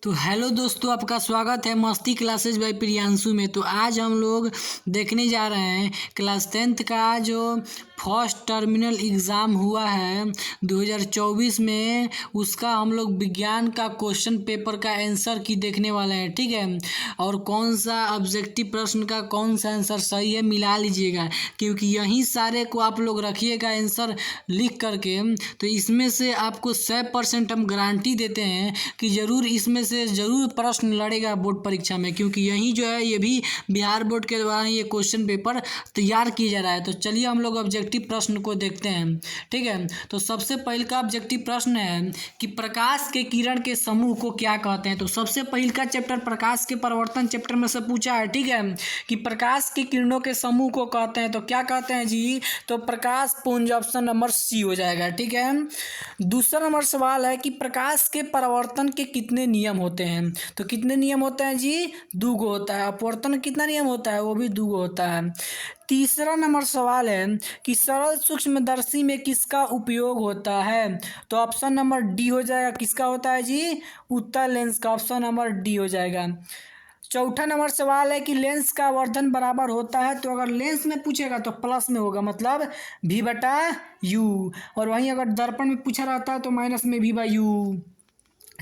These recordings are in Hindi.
तो हेलो दोस्तों, आपका स्वागत है मस्ती क्लासेज बाय प्रियांशु में। तो आज हम लोग देखने जा रहे हैं क्लास 10th का जो फर्स्ट टर्मिनल एग्ज़ाम हुआ है 2024 में, उसका हम लोग विज्ञान का क्वेश्चन पेपर का आंसर की देखने वाले हैं। ठीक है, और कौन सा ऑब्जेक्टिव प्रश्न का कौन सा आंसर सही है मिला लीजिएगा, क्योंकि यहीं सारे को आप लोग रखिएगा आंसर लिख करके। तो इसमें से आपको 100% हम गारंटी देते हैं कि ज़रूर इसमें से ज़रूर प्रश्न लड़ेगा बोर्ड परीक्षा में, क्योंकि यही जो है ये भी बिहार बोर्ड के द्वारा ये क्वेश्चन पेपर तैयार किया जा रहा है। तो चलिए हम लोग ऑब्जेक्टिव प्रश्न को देखते हैं। ठीक है, तो सबसे पहले का ऑब्जेक्टिव प्रश्न है कि प्रकाश के किरण के समूह को क्या कहते हैं। तो सबसे पहले का चैप्टर प्रकाश के परिवर्तन चैप्टर में से पूछा है। ठीक है, कि प्रकाश की किरणों के समूह को कहते हैं, तो क्या कहते हैं जी, तो प्रकाश पुंज, ऑप्शन नंबर सी हो जाएगा। ठीक है, दूसरा नंबर सवाल है कि प्रकाश के परावर्तन के कितने नियम होते हैं। तो कितने नियम होते हैं जी, दो गो होता है। अपवर्तन कितना नियम होता है, वो भी दो गो होता है। तीसरा नंबर सवाल है कि सरल सूक्ष्मदर्शी में किसका उपयोग होता है। तो ऑप्शन नंबर डी हो जाएगा। किसका होता है जी, उत्तल लेंस का, ऑप्शन नंबर डी हो जाएगा। चौथा नंबर सवाल है कि लेंस का वर्धन बराबर होता है। तो अगर लेंस में पूछेगा तो प्लस में होगा, मतलब V/U, और वहीं अगर दर्पण में पूछा रहता है तो माइनस में V/U।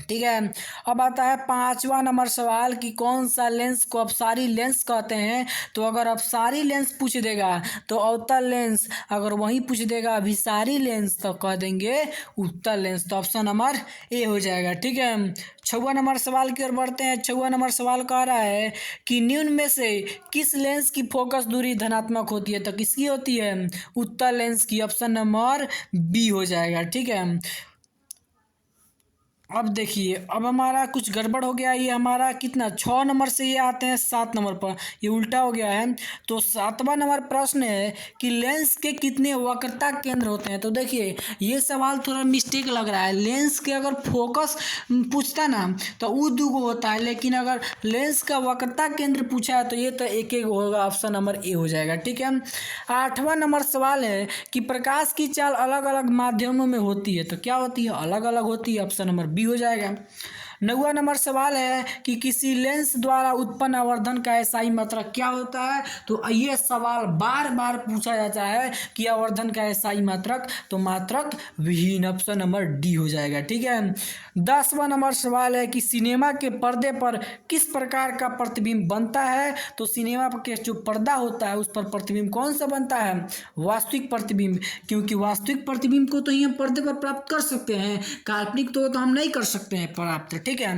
ठीक है, अब आता है पांचवा नंबर सवाल कि कौन सा लेंस को अपसारी लेंस कहते हैं। तो अगर अपसारी लेंस पूछ देगा तो अवतल लेंस, अगर वहीं पूछ देगा अभिसारी लेंस तो कह देंगे उत्तल लेंस। तो ऑप्शन नंबर ए हो जाएगा। ठीक है, छठवां नंबर सवाल की ओर बढ़ते हैं। छठवां नंबर सवाल कह रहा है कि निम्न में से किस लेंस की फोकस दूरी धनात्मक होती है। तो किसकी होती है, उत्तल लेंस की, ऑप्शन नंबर बी हो जाएगा। ठीक है, अब देखिए, अब हमारा कुछ गड़बड़ हो गया। ये हमारा कितना 6 नंबर से ये आते हैं 7 नंबर पर, ये उल्टा हो गया है। तो 7वां नंबर प्रश्न है कि लेंस के कितने वक्रता केंद्र होते हैं। तो देखिए ये सवाल थोड़ा मिस्टेक लग रहा है। लेंस के अगर फोकस पूछता ना तो वो दूगो होता है, लेकिन अगर लेंस का वक्रता केंद्र पूछा है तो ये तो एक एक होगा, ऑप्शन नंबर ए हो जाएगा। ठीक है, 8वां नंबर सवाल है कि प्रकाश की चाल अलग अलग माध्यमों में होती है। तो क्या होती है, अलग अलग होती है, ऑप्शन नंबर बी हो जाएगा। 9वां नंबर सवाल है कि किसी लेंस द्वारा उत्पन्न आवर्धन का एसआई मात्रक क्या होता है। तो ये सवाल बार बार पूछा जाता है कि आवर्धन का एसआई मात्रक, तो मात्रक विहीन, ऑप्शन नंबर डी हो जाएगा। ठीक है, 10वां नंबर सवाल है कि सिनेमा के पर्दे पर किस प्रकार का प्रतिबिंब बनता है। तो सिनेमा के जो पर्दा होता है उस पर प्रतिबिंब कौन सा बनता है, वास्तविक प्रतिबिंब, क्योंकि वास्तविक प्रतिबिंब को तो ही हम पर्दे पर प्राप्त कर सकते हैं, काल्पनिक तो हम नहीं कर सकते हैं प्राप्त। ठीक है,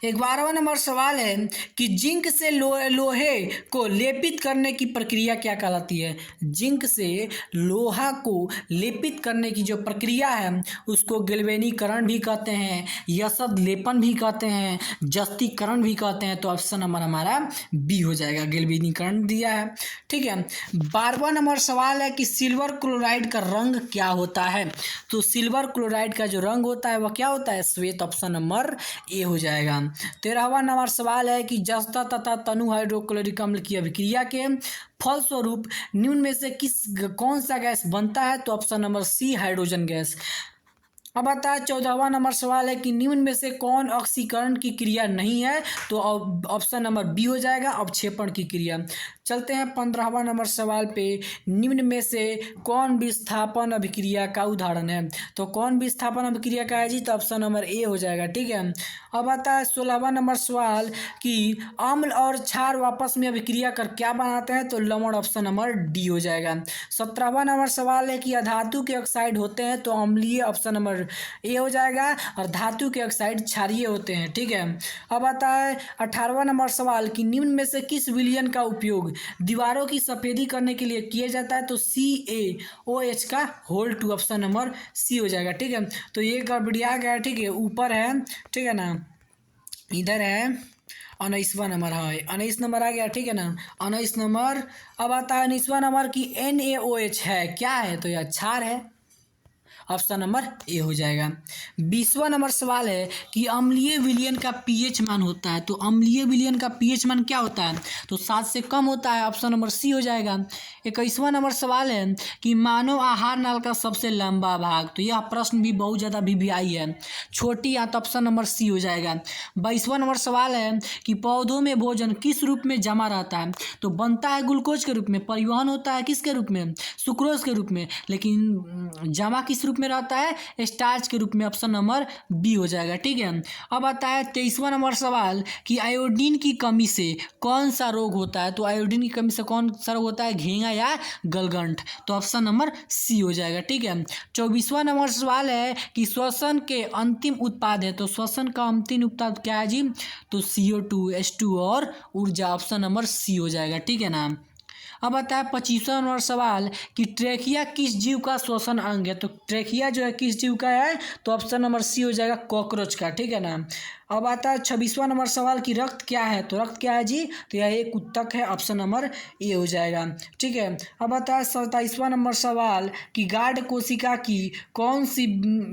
11वां नंबर सवाल है कि जिंक से लोहे को लेपित करने की प्रक्रिया क्या कहलाती है। जिंक से लोहा को लेपित करने की जो प्रक्रिया है उसको गैल्वेनीकरण भी कहते हैं, यसद लेपन भी कहते हैं, जस्तीकरण भी कहते हैं। तो ऑप्शन नंबर हमारा बी हो जाएगा, गैल्वेनीकरण दिया है। ठीक है, 12वां नंबर सवाल है कि सिल्वर क्लोराइड का रंग क्या होता है। तो सिल्वर क्लोराइड का जो रंग होता है वह क्या होता है, श्वेत, ऑप्शन नंबर ए हो जाएगा। 13वां नंबर सवाल है कि जस्ता तथा तनु हाइड्रोक्लोरिक अम्ल की अभिक्रिया के फलस्वरूप निम्न में से कौन सा गैस बनता है। तो option number C, hydrogen gas. अब आता है 14वां नंबर सवाल है कि निम्न में से कौन ऑक्सीकरण की क्रिया नहीं है। तो ऑप्शन नंबर बी हो जाएगा, अवक्षेपण की क्रिया। चलते हैं 15वां नंबर सवाल पे, निम्न में से कौन विस्थापन अभिक्रिया का उदाहरण है। तो कौन विस्थापन अभिक्रिया का है जी, तो ऑप्शन नंबर ए हो जाएगा। ठीक है, अब आता है 16वां नंबर सवाल कि अम्ल और क्षार आपस में अभिक्रिया कर क्या बनाते हैं। तो लवण, ऑप्शन नंबर डी हो जाएगा। 17वां नंबर सवाल है कि अधातु के ऑक्साइड होते हैं तो अम्लीय, ऑप्शन नंबर ए हो जाएगा, और धातु के ऑक्साइड क्षारीय होते हैं। ठीक है, अब आता है 18वां नंबर सवाल कि निम्न में से किस विलयन का उपयोग दीवारों की सफेदी करने के लिए किया जाता है। तो CaOH का होल 2, ऑप्शन नंबर सी हो जाएगा। ठीक है, तो ये गड़बड़िया गया। ठीक है, ऊपर है, ठीक है ना, इधर है 19वां नंबर है, 19 नंबर आ गया। ठीक है ना, 19 नंबर। अब आता है 19वां नंबर कि NaOH है क्या है, तो यह क्षार है। ऑप्शन नंबर ए हो जाएगा। 20वां नंबर सवाल है कि अम्लीय विलयन का पीएच मान होता है, तो अम्लीय विलयन का पीएच मान क्या होता है, तो 7 से कम होता है, ऑप्शन नंबर सी हो जाएगा। 21वां नंबर सवाल है कि मानव आहार नाल का सबसे लंबा भाग, तो यह प्रश्न भी बहुत ज़्यादा VVI है, छोटी या तो ऑप्शन नंबर सी हो जाएगा। 22वां नंबर सवाल है कि पौधों में भोजन किस रूप में जमा रहता है, तो बनता है ग्लूकोज के रूप में, परिवहन होता है किसके रूप में, सुक्रोज के रूप में, लेकिन जमा किस रूप में रहता है, स्टार्च के रूप में, ऑप्शन नंबर बी हो जाएगा। ठीक है, अब आता है 23वां नंबर सवाल कि आयोडीन की कमी से कौन सा रोग होता है, तो आयोडीन की कमी से कौन सा रोग होता है, घेंगा या गलगंठ, तो ऑप्शन नंबर सी हो जाएगा। ठीक है, 24वां नंबर सवाल है कि श्वसन के अंतिम उत्पाद है, तो श्वसन का अंतिम उत्पाद क्या है जी, तो CO2 H2 और ऊर्जा, ऑप्शन नंबर सी हो जाएगा। ठीक है ना। अब आता है 25वां नंबर सवाल कि ट्रेकिया किस जीव का श्वसन अंग है, तो ट्रेकिया जो है किस जीव का है, तो ऑप्शन नंबर सी हो जाएगा, कॉकरोच का। ठीक है ना। अब आता है 26वां नंबर सवाल कि रक्त क्या है, तो रक्त क्या है जी, तो यह एक उत्तक है, ऑप्शन नंबर ए हो जाएगा। ठीक है, अब आता है 27वां नंबर सवाल कि गाढ़ कोशिका की कौन सी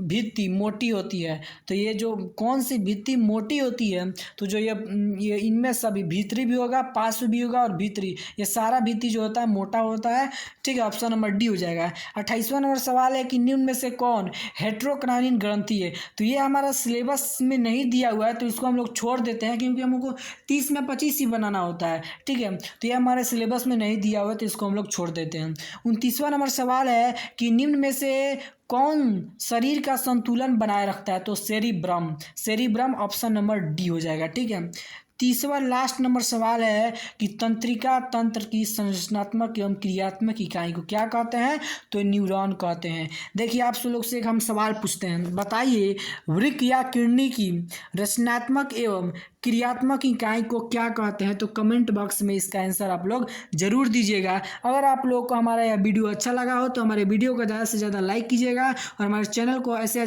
भित्ति मोटी होती है, तो ये जो कौन सी भित्ति मोटी होती है, तो जो ये इनमें सभी भीतरी भी होगा, पार्श्व भी होगा और भीतरी, ये सारा भित्ति जो होता है मोटा होता है। ठीक है, ऑप्शन नंबर डी हो जाएगा। 28वां नंबर सवाल है कि निम्न में से कौन हेट्रोक्राइन ग्रंथि है, तो ये हमारा सिलेबस में नहीं दिया हुआ है, तो इसको हम लोग छोड़ देते हैं क्योंकि हमको 30 में 25 ही बनाना होता है। ठीक है, तो ये हमारे सिलेबस में नहीं दिया हुआ है, तो इसको हम लोग छोड़ देते हैं। 29वां नंबर सवाल है कि निम्न में से कौन शरीर का संतुलन बनाए रखता है, तो cerebrum, cerebrum option number D हो जाएगा। ठीक है, 30वां लास्ट नंबर सवाल है कि तंत्रिका तंत्र की संरचनात्मक एवं क्रियात्मक इकाई को क्या कहते हैं, तो न्यूरॉन कहते हैं। देखिए आप लोग से एक हम सवाल पूछते हैं, बताइए वृक्क या किडनी की रचनात्मक एवं क्रियात्मक इकाई को क्या कहते हैं, तो कमेंट बॉक्स में इसका आंसर आप लोग जरूर दीजिएगा। अगर आप लोग को हमारा यह वीडियो अच्छा लगा हो तो हमारे वीडियो को ज़्यादा से ज़्यादा लाइक कीजिएगा और हमारे चैनल को ऐसे